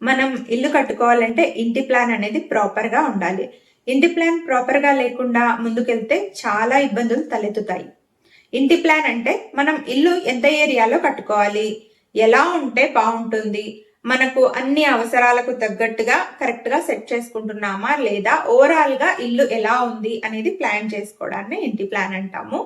మనం ఇల్లు కట్టుకోవాలంటే ఇంటి ప్లాన్ అనేది ప్రాపర్ గా ఉండాలి. ఇంటి ప్లాన్ ప్రాపర్ గా లేకుండా ముందుకెళ్తే చాలా ఇబ్బందులు తలెత్తుతాయి. ఇంటి ప్లాన్ అంటే మనం ఇల్లు ఎంత ఏరియాలో కట్టుకోవాలి, ఎలా ఉంటే బాగుంటుంది, మనకు అన్ని అవసరాలకు తగ్గట్టుగా కరెక్ట్ గా సెట్ చేసుకుంటున్నామా లేదా, ఓవరాల్ గా ఇల్లు ఎలా ఉంది అనేది ప్లాన్ చేసుకోవడాన్ని ఇంటి ప్లాన్ అంటాము.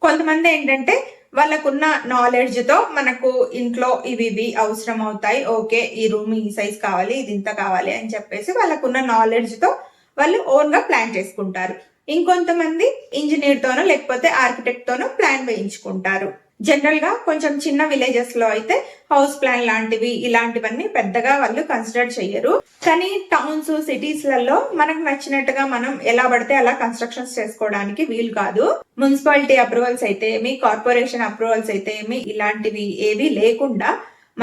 కొంతమంది ఏంటంటే వాళ్ళకున్న నాలెడ్జ్ తో మనకు ఇంట్లో ఇవి అవసరం అవుతాయి, ఓకే ఈ రూమ్ ఈ సైజ్ కావాలి, ఇది ఇంత కావాలి అని చెప్పేసి వాళ్ళకున్న నాలెడ్జ్ తో వాళ్ళు ఓన్ గా ప్లాన్ చేసుకుంటారు. ఇంకొంతమంది ఇంజనీర్ తోనో లేకపోతే ఆర్కిటెక్ట్ తోనో ప్లాన్ వేయించుకుంటారు. జనరల్ గా కొంచెం చిన్న విలేజెస్ లో అయితే హౌస్ ప్లాన్ లాంటివి ఇలాంటివన్నీ పెద్దగా వాళ్ళు కన్సిడర్ చెయ్యరు. కానీ టౌన్స్ సిటీస్ లలో మనకు నచ్చినట్టుగా మనం ఎలా పడితే అలా కన్స్ట్రక్షన్స్ చేసుకోవడానికి వీలు కాదు. మున్సిపాలిటీ అప్రూవల్స్ అయితే మీ, కార్పొరేషన్ అప్రూవల్స్ అయితే మీ, ఇలాంటివి ఏవి లేకుండా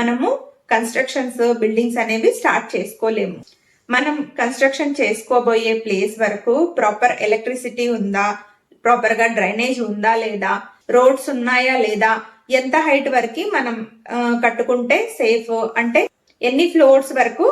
మనము కన్స్ట్రక్షన్స్ బిల్డింగ్స్ అనేవి స్టార్ట్ చేసుకోలేము. మనం కన్స్ట్రక్షన్ చేసుకోబోయే ప్లేస్ వరకు ప్రాపర్ ఎలక్ట్రిసిటీ ఉందా, ప్రాపర్ గా డ్రైనేజ్ ఉందా లేదా, రోడ్స్ ఉన్నాయా లేదా, ఎంత హైట్ వరకు మనం కట్టుకుంటే సేఫ్, అంటే ఎన్ని ఫ్లోర్స్ వరకు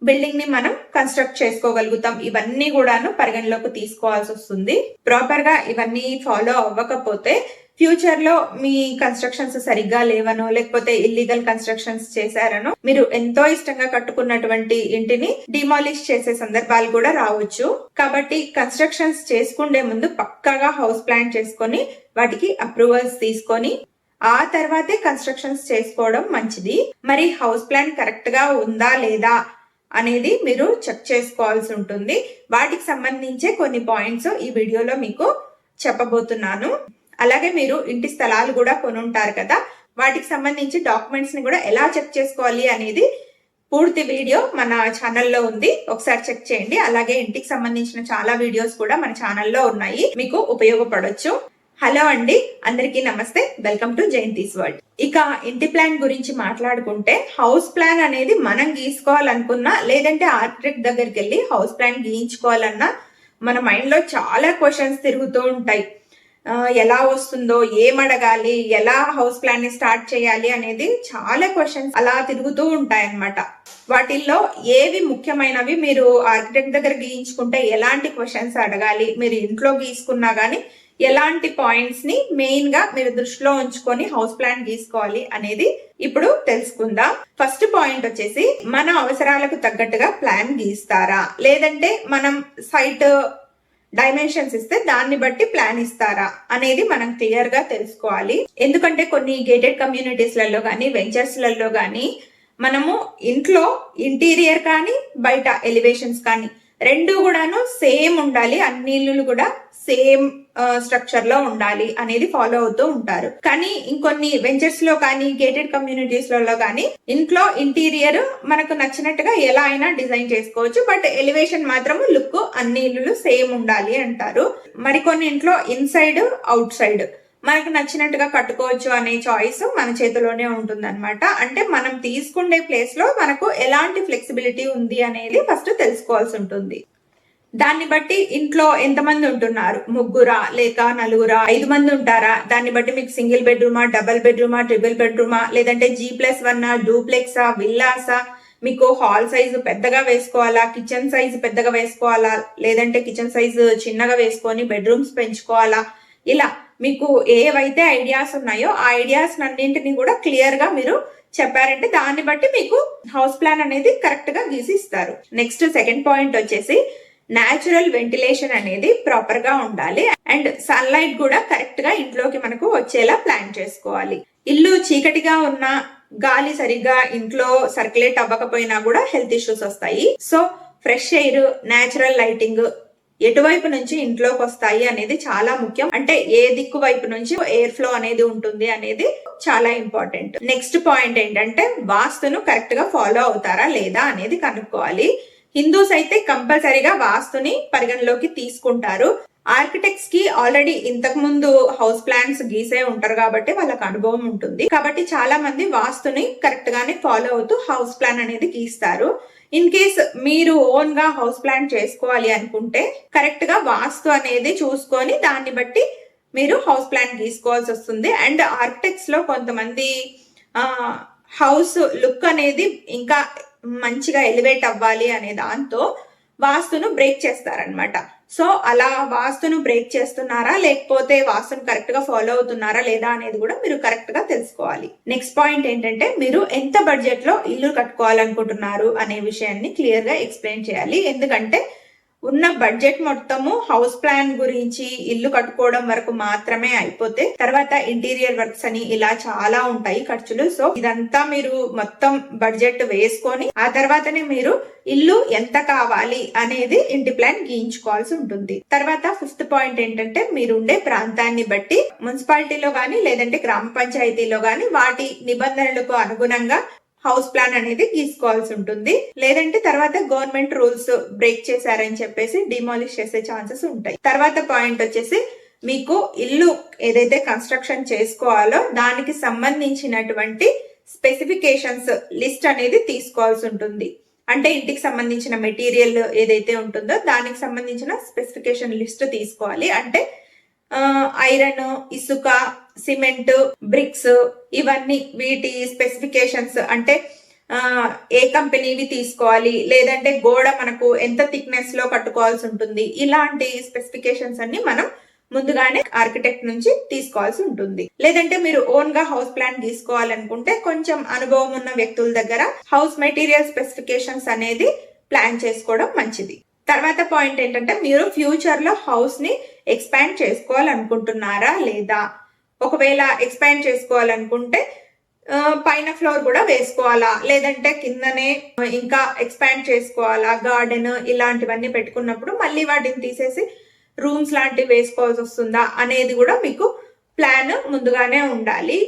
బిల్డింగ్ ని మనం కన్స్ట్రక్ట్ చేసుకోగలుగుతాం, ఇవన్నీ కూడాను పరిగణలోకి తీసుకోవాల్సి వస్తుంది. ప్రాపర్ గా ఇవన్నీ ఫాలో అవ్వకపోతే ఫ్యూచర్ లో మీ కన్స్ట్రక్షన్స్ సరిగ్గా లేవనో లేకపోతే ఇల్లీగల్ కన్స్ట్రక్షన్స్ చేశారనో మీరు ఎంతో ఇష్టంగా కట్టుకున్నటువంటి ఇంటిని డిమాలిష్ చేసే సందర్భాలు కూడా రావచ్చు. కాబట్టి కన్స్ట్రక్షన్స్ చేసుకునే ముందు పక్కాగా హౌస్ ప్లాన్ చేసుకొని వాటికి అప్రూవల్స్ తీసుకొని ఆ తర్వాతే కన్స్ట్రక్షన్స్ చేసుకోవడం మంచిది. మరి హౌస్ ప్లాన్ కరెక్ట్ గా ఉందా లేదా అనేది మీరు చెక్ చేసుకోవాల్సి ఉంటుంది. వాటికి సంబంధించే కొన్ని పాయింట్స్ ఈ వీడియోలో మీకు చెప్పబోతున్నాను. అలాగే మీరు ఇంటి స్థలాలు కూడా కొనుంటారు కదా, వాటికి సంబంధించి డాక్యుమెంట్స్ ని కూడా ఎలా చెక్ చేసుకోవాలి అనేది పూర్తి వీడియో మన ఛానల్లో ఉంది, ఒకసారి చెక్ చేయండి. అలాగే ఇంటికి సంబంధించిన చాలా వీడియోస్ కూడా మన ఛానల్లో ఉన్నాయి, మీకు ఉపయోగపడొచ్చు. హలో అండి, అందరికీ నమస్తే, వెల్కమ్ టు జయంతిస్ వరల్డ్. ఇక ఇంటి ప్లాన్ గురించి మాట్లాడుకుంటే, హౌస్ ప్లాన్ అనేది మనం గీసుకోవాలనుకున్నా లేదంటే ఆర్కిటెక్ట్ దగ్గరికి వెళ్ళి హౌస్ ప్లాన్ గీయించుకోవాలన్నా మన మైండ్ లో చాలా క్వశ్చన్స్ తిరుగుతూ ఉంటాయి. ఎలా వస్తుందో, ఏం అడగాలి, ఎలా హౌస్ ప్లాన్ ని స్టార్ట్ చేయాలి అనేది చాలా క్వశ్చన్స్ అలా తిరుగుతూ ఉంటాయి అన్నమాట. వాటిల్లో ఏవి ముఖ్యమైనవి, మీరు ఆర్కిటెక్ట్ దగ్గర గీయించుకుంటే ఎలాంటి క్వశ్చన్స్ అడగాలి, మీరు ఇంట్లో గీసుకున్నా గానీ ఎలాంటి పాయింట్స్ ని మెయిన్ గా మీరు దృష్టిలో ఉంచుకొని హౌస్ ప్లాన్ గీసుకోవాలి అనేది ఇప్పుడు తెలుసుకుందాం. ఫస్ట్ పాయింట్ వచ్చేసి, మన అవసరాలకు తగ్గట్టుగా ప్లాన్ గీస్తారా, లేదంటే మనం సైట్ డైమెన్షన్స్ ఇస్తే దాన్ని బట్టి ప్లాన్ ఇస్తారా అనేది మనం క్లియర్ గా తెలుసుకోవాలి. ఎందుకంటే కొన్ని గేటెడ్ కమ్యూనిటీస్ లలో గానీ వెంచర్స్ లలో గానీ మనము ఇంట్లో ఇంటీరియర్ కానీ బయట ఎలివేషన్స్ కానీ రెండు కూడాను సేమ్ ఉండాలి, అన్ని ఇల్లులు కూడా సేమ్ స్ట్రక్చర్ లో ఉండాలి అనేది ఫాలో అవుతూ ఉంటారు. కానీ ఇంకొన్ని వెంచర్స్ లో కానీ గేటెడ్ కమ్యూనిటీస్ లలో కానీ ఇంట్లో ఇంటీరియర్ మనకు నచ్చినట్టుగా ఎలా అయినా డిజైన్ చేసుకోవచ్చు, బట్ ఎలివేషన్ మాత్రం లుక్ అన్ని ఇల్లులు సేమ్ ఉండాలి అంటారు. మరికొన్ని ఇంట్లో ఇన్సైడ్ అవుట్ సైడ్ మనకు నచ్చినట్టుగా కట్టుకోవచ్చు అనే చాయిస్ మన చేతిలోనే ఉంటుంది అనమాట. అంటే మనం తీసుకునే ప్లేస్ లో మనకు ఎలాంటి ఫ్లెక్సిబిలిటీ ఉంది అనేది ఫస్ట్ తెలుసుకోవాల్సి ఉంటుంది. దాన్ని బట్టి ఇంట్లో ఎంతమంది ఉంటున్నారు, ముగ్గురా లేక నలుగురా, 5 మంది ఉంటారా, దాన్ని బట్టి మీకు సింగిల్ బెడ్రూమా, డబుల్ బెడ్రూమా, ట్రిపుల్ బెడ్రూమా, లేదంటే G+1 డూప్లెక్సా, విల్లాసా, మీకు హాల్ సైజు పెద్దగా వేసుకోవాలా, కిచెన్ సైజు పెద్దగా వేసుకోవాలా, లేదంటే కిచెన్ సైజు చిన్నగా వేసుకొని బెడ్రూమ్స్ పెంచుకోవాలా, ఇలా మీకు ఏవైతే ఐడియాస్ ఉన్నాయో ఆ ఐడియాస్ అన్నింటినీ కూడా క్లియర్ గా మీరు చెప్పారంటే దాన్ని బట్టి మీకు హౌస్ ప్లాన్ అనేది కరెక్ట్ గా గీసి ఇస్తారు. నెక్స్ట్ సెకండ్ పాయింట్ వచ్చేసి, న్యాచురల్ వెంటిలేషన్ అనేది ప్రాపర్ గా ఉండాలి అండ్ సన్లైట్ కూడా కరెక్ట్ గా ఇంట్లోకి మనకు వచ్చేలా ప్లాన్ చేసుకోవాలి. ఇల్లు చీకటిగా ఉన్న గాలి సరిగ్గా ఇంట్లో సర్క్యులేట్ అవ్వకపోయినా కూడా హెల్త్ ఇష్యూస్ వస్తాయి. So fresh air, natural lighting ఎటువైపు నుంచి ఇంట్లోకి వస్తాయి అనేది చాలా ముఖ్యం. అంటే ఏ దిక్కు వైపు నుంచి ఎయిర్ ఫ్లో అనేది ఉంటుంది అనేది చాలా ఇంపార్టెంట్. నెక్స్ట్ పాయింట్ ఏంటంటే, వాస్తును కరెక్ట్ గా ఫాలో అవుతారా లేదా అనేది కనుక్కోవాలి. హిందూస్ అయితే కంపల్సరీగా వాస్తుని పరిగణలోకి తీసుకుంటారు. ఆర్కిటెక్ట్స్ కి ఆల్రెడీ ఇంతకు ముందు హౌస్ ప్లాన్స్ గీసే ఉంటారు కాబట్టి వాళ్ళకి అనుభవం ఉంటుంది. కాబట్టి చాలా మంది వాస్తుని కరెక్ట్ గానే ఫాలో అవుతూ హౌస్ ప్లాన్ అనేది గీస్తారు. ఇన్ కేస్ మీరు ఓన్ గా హౌస్ ప్లాన్ చేసుకోవాలి అనుకుంటే కరెక్ట్ గా వాస్తు అనేది చూసుకొని దాన్ని బట్టి మీరు హౌస్ ప్లాన్ గీసుకోవాల్సి వస్తుంది. అండ్ ఆర్కిటెక్ట్స్ లో కొంతమంది హౌస్ లుక్ అనేది ఇంకా మంచిగా ఎలివేట్ అవ్వాలి అనే దాంతో వాస్తును బ్రేక్ చేస్తారనమాట. సో అలా వాస్తును బ్రేక్ చేస్తున్నారా లేకపోతే వాస్తును కరెక్ట్ గా ఫాలో అవుతున్నారా లేదా అనేది కూడా మీరు కరెక్ట్ గా తెలుసుకోవాలి. నెక్స్ట్ పాయింట్ ఏంటంటే మీరు ఎంత బడ్జెట్ లో ఇల్లు కట్టుకోవాలనుకుంటున్నారు అనే విషయాన్ని క్లియర్ గా ఎక్స్ప్లెయిన్ చేయాలి. ఎందుకంటే ఉన్న బడ్జెట్ మొత్తము హౌస్ ప్లాన్ గురించి ఇల్లు కట్టుకోవడం వరకు మాత్రమే అయిపోతే తర్వాత ఇంటీరియర్ వర్క్స్ అని ఇలా చాలా ఉంటాయి ఖర్చులు. సో ఇదంతా మీరు మొత్తం బడ్జెట్ వేసుకొని ఆ తర్వాతనే మీరు ఇల్లు ఎంత కావాలి అనేది ఇంటి ప్లాన్ గీయించుకోవాల్సి ఉంటుంది. తర్వాత ఫిఫ్త్ పాయింట్ ఏంటంటే మీరు ఉండే ప్రాంతాన్ని బట్టి మున్సిపాలిటీలో గానీ లేదంటే గ్రామ పంచాయతీలో గానీ వాటి నిబంధనలకు అనుగుణంగా హౌస్ ప్లాన్ అనేది గీసుకోవాల్సి ఉంటుంది. లేదంటే తర్వాత గవర్నమెంట్ రూల్స్ బ్రేక్ చేశారని చెప్పేసి డిమాలిష్ చేసే ఛాన్సెస్ ఉంటాయి. తర్వాత పాయింట్ వచ్చేసి మీకు ఇల్లు ఏదైతే కన్స్ట్రక్షన్ చేసుకోవాలో దానికి సంబంధించినటువంటి స్పెసిఫికేషన్స్ లిస్ట్ అనేది తీసుకోవాల్సి ఉంటుంది. అంటే ఇంటికి సంబంధించిన మెటీరియల్ ఏదైతే ఉంటుందో దానికి సంబంధించిన స్పెసిఫికేషన్ లిస్ట్ తీసుకోవాలి. అంటే ఐరన్, ఇసుక, సిమెంట్, బ్రిక్స్ ఇవన్నీ వీటి స్పెసిఫికేషన్స్ అంటే ఏ కంపెనీవి తీసుకోవాలి, లేదంటే గోడ మనకు ఎంత థిక్నెస్ లో కట్టుకోవాల్సి ఉంటుంది, ఇలాంటి స్పెసిఫికేషన్స్ అన్ని మనం ముందుగానే ఆర్కిటెక్ట్ నుంచి తీసుకోవాల్సి ఉంటుంది. లేదంటే మీరు ఓన్ గా హౌస్ ప్లాన్ తీసుకోవాలనుకుంటే కొంచెం అనుభవం ఉన్న వ్యక్తుల దగ్గర హౌస్ మెటీరియల్ స్పెసిఫికేషన్స్ అనేది ప్లాన్ చేసుకోవడం మంచిది. తర్వాత పాయింట్ ఏంటంటే మీరు ఫ్యూచర్ లో హౌస్ ని ఎక్స్పాండ్ చేసుకోవాలనుకుంటున్నారా లేదా, ఒకవేళ ఎక్స్పాండ్ చేసుకోవాలనుకుంటే పైన ఫ్లోర్ కూడా వేసుకోవాలా లేదంటే కిందనే ఇంకా ఎక్స్పాండ్ చేసుకోవాలా, గార్డెన్ ఇలాంటివన్నీ పెట్టుకున్నప్పుడు మళ్ళీ వాటిని తీసేసి రూమ్స్ లాంటివి వేసుకోవాల్సి వస్తుందా అనేది కూడా మీకు ప్లాన్ ముందుగానే ఉండాలి.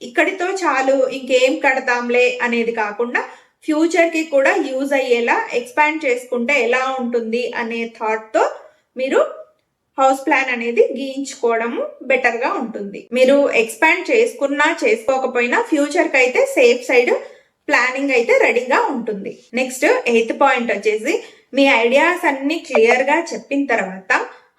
ఇక్కడితో చాలు ఇంకేం కడతాంలే అనేది కాకుండా ఫ్యూచర్ కి కూడా యూజ్ అయ్యేలా ఎక్స్పాండ్ చేసుకుంటే ఎలా ఉంటుంది అనే థాట్ తో మీరు హౌస్ ప్లాన్ అనేది గీయించుకోవడం బెటర్ గా ఉంటుంది. మీరు ఎక్స్పాండ్ చేసుకున్నా చేసుకోకపోయినా ఫ్యూచర్ కి అయితే సేఫ్ సైడ్ ప్లానింగ్ అయితే రెడీగా ఉంటుంది. నెక్స్ట్ 8th పాయింట్ వచ్చేసి మీ ఐడియాస్ అన్ని క్లియర్ గా చెప్పిన తర్వాత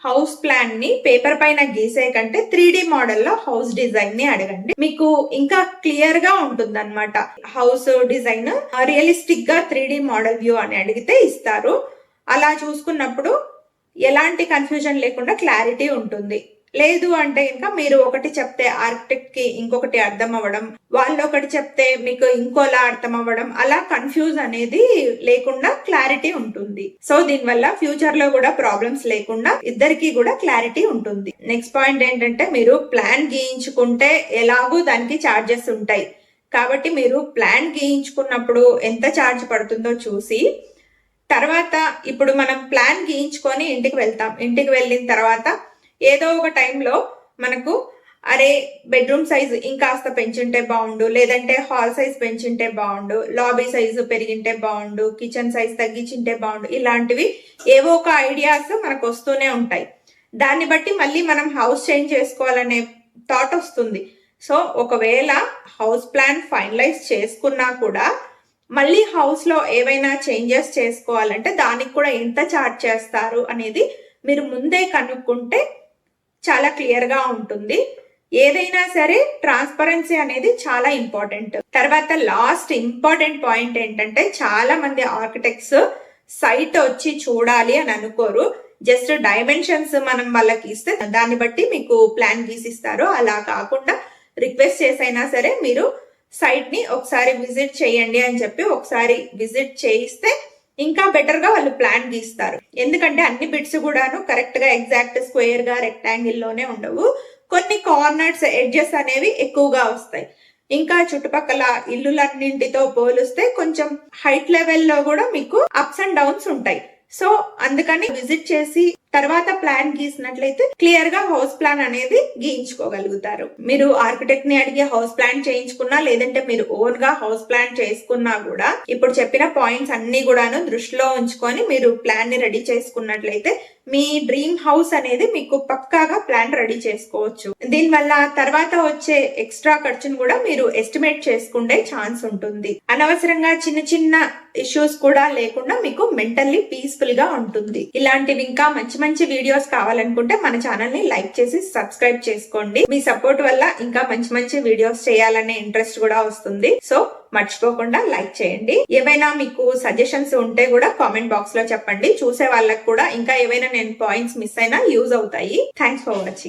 హౌస్ ప్లాన్ ని పేపర్ పైన గీసే కంటే 3D మోడల్లో హౌస్ డిజైన్ ని అడగండి. మీకు ఇంకా క్లియర్ గా ఉంటుంది అనమాట. హౌస్ డిజైన్ రియలిస్టిక్ గా 3D మోడల్ వ్యూ అని అడిగితే ఇస్తారు. అలా చూసుకున్నప్పుడు ఎలాంటి కన్ఫ్యూజన్ లేకుండా క్లారిటీ ఉంటుంది. లేదు అంటే ఇంకా మీరు ఒకటి చెప్తే ఆర్కిటెక్ట్ కి ఇంకొకటి అర్థం అవ్వడం, వాళ్ళు ఒకటి చెప్తే మీకు ఇంకోలా అర్థం అవ్వడం, అలా కన్ఫ్యూజ్ అనేది లేకుండా క్లారిటీ ఉంటుంది. సో దీనివల్ల ఫ్యూచర్ లో కూడా ప్రాబ్లమ్స్ లేకుండా ఇద్దరికి కూడా క్లారిటీ ఉంటుంది. నెక్స్ట్ పాయింట్ ఏంటంటే మీరు ప్లాన్ గీయించుకుంటే ఎలాగూ దానికి ఛార్జెస్ ఉంటాయి. కాబట్టి మీరు ప్లాన్ గీయించుకున్నప్పుడు ఎంత ఛార్జ్ పడుతుందో చూసి తర్వాత ఇప్పుడు మనం ప్లాన్ గీయించుకొని ఇంటికి వెళ్తాం. ఇంటికి వెళ్ళిన తర్వాత ఏదో ఒక టైంలో మనకు అరే బెడ్రూమ్ సైజ్ ఇంకాస్త పెంచుంటే బాగుండు, లేదంటే హాల్ సైజ్ పెంచుంటే బాగుండు, లాబీ సైజు పెరిగింటే బాగుండు, కిచెన్ సైజ్ తగ్గించుంటే బాగుండు, ఇలాంటివి ఏవో ఒక ఐడియాస్ మనకు వస్తూనే ఉంటాయి. దాన్ని బట్టి మళ్ళీ మనం హౌస్ చేంజ్ చేసుకోవాలనే థాట్ వస్తుంది. సో ఒకవేళ హౌస్ ప్లాన్ ఫైనలైజ్ చేసుకున్నా కూడా మళ్ళీ హౌస్ లో ఏవైనా చేంజెస్ చేసుకోవాలంటే దానికి కూడా ఎంత ఛార్జ్ చేస్తారు అనేది మీరు ముందే కనుక్కుంటే చాలా క్లియర్ గా ఉంటుంది. ఏదైనా సరే ట్రాన్స్పరెన్సీ అనేది చాలా ఇంపార్టెంట్. తర్వాత లాస్ట్ ఇంపార్టెంట్ పాయింట్ ఏంటంటే చాలా మంది ఆర్కిటెక్ట్స్ సైట్ వచ్చి చూడాలి అని అనుకోరు. జస్ట్ డైమెన్షన్స్ మనం వాళ్ళకి ఇస్తే దాన్ని బట్టి మీకు ప్లాన్ గీసిస్తారు. అలా కాకుండా రిక్వెస్ట్ చేసైనా సరే మీరు సైట్ ని ఒకసారి విజిట్ చేయండి అని చెప్పి ఒకసారి విజిట్ చేయిస్తే ఇంకా బెటర్ గా వాళ్ళు ప్లాన్ గీస్తారు. ఎందుకంటే అన్ని బిట్స్ కూడాను కరెక్ట్ గా ఎగ్జాక్ట్ స్క్వేర్ గా రెక్టాంగిల్ లోనే ఉండవు. కొన్ని కార్నర్స్ ఎడ్జెస్ అనేవి ఎక్కువగా వస్తాయి. ఇంకా చుట్టుపక్కల ఇల్లులన్నింటితో పోలిస్తే కొంచెం హైట్ లెవెల్లో కూడా మీకు అప్స్ అండ్ డౌన్స్ ఉంటాయి. సో అందుకని విజిట్ చేసి తర్వాత ప్లాన్ గీసినట్లయితే క్లియర్ గా హౌస్ ప్లాన్ అనేది గీయించుకోగలుగుతారు. మీరు ఆర్కిటెక్ట్ ని అడిగి హౌస్ ప్లాన్ చేయించుకున్నా లేదంటే మీరు ఓన్ గా హౌస్ ప్లాన్ చేసుకున్నా కూడా ఇప్పుడు చెప్పిన పాయింట్స్ అన్ని కూడాను దృష్టిలో ఉంచుకొని మీరు ప్లాన్ ని రెడీ చేసుకున్నట్లయితే మీ డ్రీమ్ హౌస్ అనేది మీకు పక్కాగా ప్లాన్ రెడీ చేసుకోవచ్చు. దీనివల్ల తర్వాత వచ్చే ఎక్స్ట్రా ఖర్చును కూడా మీరు ఎస్టిమేట్ చేసుకునే ఛాన్స్ ఉంటుంది. అనవసరంగా చిన్న చిన్న ఇష్యూస్ కూడా లేకుండా మీకు మెంటల్లీ పీస్ఫుల్ గా ఉంటుంది. ఇలాంటివి ఇంకా మంచి మంచి వీడియోస్ కావాలనుకుంటే మన ఛానల్ ని లైక్ చేసి సబ్స్క్రైబ్ చేసుకోండి. మీ సపోర్ట్ వల్ల ఇంకా మంచి వీడియోస్ చేయాలనే ఇంట్రెస్ట్ కూడా వస్తుంది. సో మర్చిపోకుండా లైక్ చేయండి. ఏవైనా మీకు సజెషన్స్ ఉంటే కూడా కామెంట్ బాక్స్ లో చెప్పండి. చూసే వాళ్ళకి కూడా ఇంకా ఏవైనా నేను పాయింట్స్ మిస్ అయినా యూజ్ అవుతాయి. Thanks for watching.